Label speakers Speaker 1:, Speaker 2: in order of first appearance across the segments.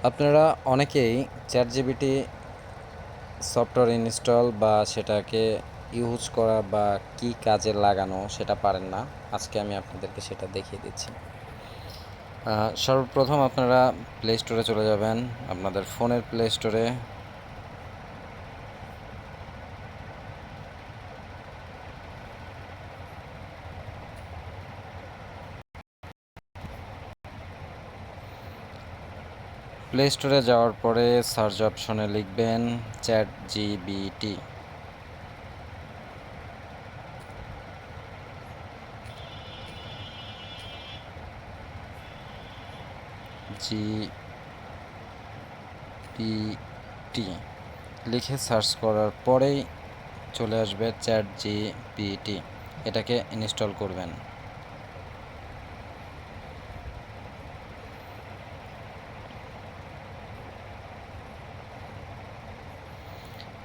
Speaker 1: আপনারা অনেকেই ChatGPT software install বা সেটাকে ইউজ করা বা কি কাজে লাগানো সেটা পারেন না। আজকে আমি আপনাদেরকে সেটা দেখিয়ে দিচ্ছি। সর্বপ্রথম আপনারা প্লে স্টোরে চলে যাবেন, আপনাদের ফোনের প্লে স্টোরে। প্লে স্টোরে যাওয়ার পরে সার্চ অপশনে লিখবেন চ্যাট জিবিটি। জিপিটি লিখে সার্চ করার পরেই চলে আসবে চ্যাট জিপিটি। এটাকে ইনস্টল করবেন।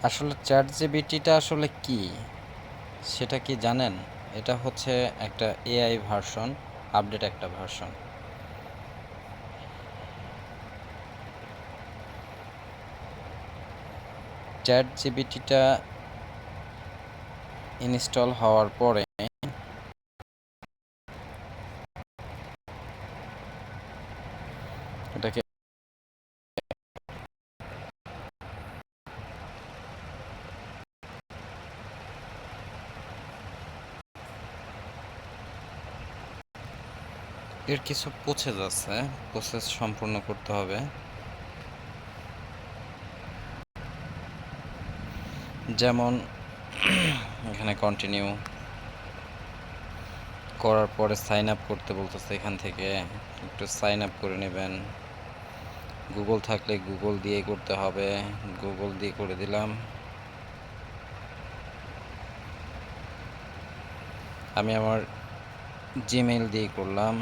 Speaker 1: আসলে চ্যাট জিপিটিটা আসলে কি সেটা কি জানেন? এটা হচ্ছে একটা এআই ভার্সন, আপডেট একটা ভার্সন। চ্যাট জিপিটিটা ইনস্টল হওয়ার পরে এটাকে এর কিছু প্রসেস আছে, প্রসেস সম্পূর্ণ করতে হবে। যেমন এখানে কন্টিনিউ করার পরে সাইন আপ করতে বলতেছে। এখান থেকে একটু সাইন আপ করে নেবেন। গুগল থাকলে গুগল দিয়ে করতে হবে, গুগল দিয়ে করে দিলাম। আমি আমার জিমেইল দিয়ে করলাম।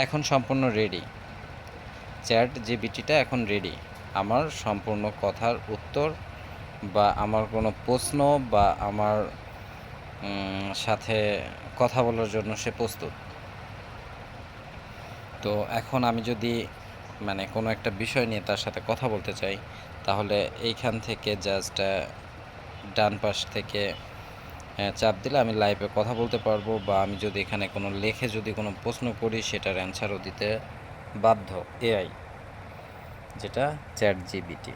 Speaker 1: এখন সম্পূর্ণ রেডি। চ্যাট জিপিটিটা এখন রেডি আমার সম্পূর্ণ কথার উত্তর বা আমার কোনো প্রশ্ন বা আমার সাথে কথা বলার জন্য সে প্রস্তুত। তো এখন আমি যদি মানে কোনো একটা বিষয় নিয়ে তার সাথে কথা বলতে চাই, তাহলে এইখান থেকে জাস্ট ডান পাশ থেকে চাপ দিলে আমি লাইভে কথা বলতে পারবো, বা আমি যদি এখানে কোনো লেখে যদি কোনো প্রশ্ন করি সেটার অ্যান্সারও দিতে বাধ্য এআই, যেটা চ্যাট জিপিটি।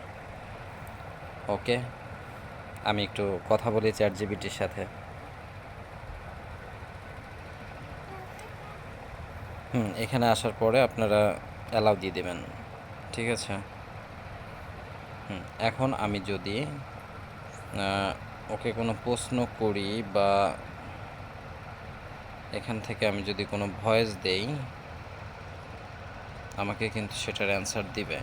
Speaker 1: ওকে, আমি একটু কথা বলি চ্যাট জিপিটির সাথে। এখানে আসার পরে আপনারা অ্যালাউ দিয়ে দেবেন, ঠিক আছে। এখন আমি যদি ওকে কোনো প্রশ্ন করি বা এখান থেকে আমি যদি কোনো ভয়েস দেই, আমাকে কিন্তু সেটার অ্যান্সার দিবে।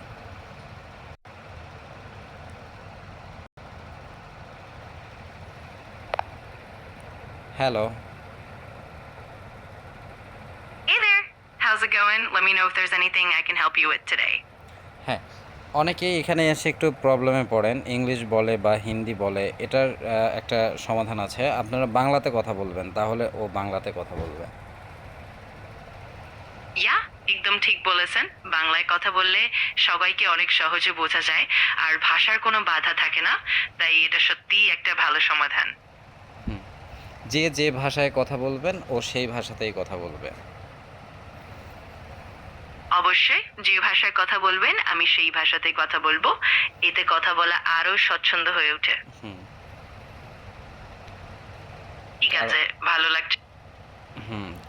Speaker 1: Hello.
Speaker 2: Hey there. How's it going? Let me know if there's anything I can help you with today.
Speaker 1: হ্যাঁ, অনেকেই এখানে এসে একটু প্রবলেমে পড়েন, ইংলিশ বলে বা হিন্দি বলে। এটার একটা সমাধান আছে, আপনারা বাংলাতে কথা বলবেন, তাহলে ও বাংলাতে কথা বলবে।
Speaker 2: ইয়া, একদম ঠিক বলেছেন। বাংলায় কথা বললে সবাইকে অনেক সহজে বোঝা যায় আর ভাষার কোনো বাধা থাকে না। তাই এটা সত্যিই একটা ভালো সমাধান।
Speaker 1: যে যে ভাষায় কথা বলবেন ও সেই ভাষাতেই কথা বলবে।
Speaker 2: অবশ্যই যে ভাষায় কথা বলবেন আমি সেই ভাষাতেই কথা বলবো। এতে কথা বলা আরো স্বচ্ছন্দ হয়ে ওঠে।
Speaker 1: হুম
Speaker 2: ঠিক
Speaker 1: কার-
Speaker 2: আছে, ভালো লাগছে।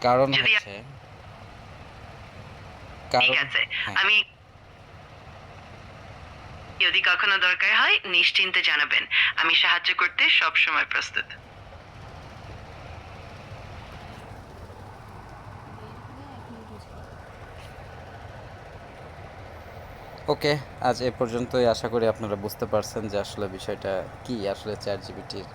Speaker 1: কারণ
Speaker 2: যদি
Speaker 1: হচ্ছে
Speaker 2: ঠিক
Speaker 1: কারণ
Speaker 2: আছে,
Speaker 1: হ্যাঁ,
Speaker 2: আমি যদি কখনো দরকার হয় নিশ্চিন্তে জানাবেন। আমি সাহায্য করতে সব সময় প্রস্তুত।
Speaker 1: ওকে, আজ এ পর্যন্তই। আশা করি আপনারা বুঝতে পারছেন যে আসলে বিষয়টা কি, আসলে চ্যাট জিপিটির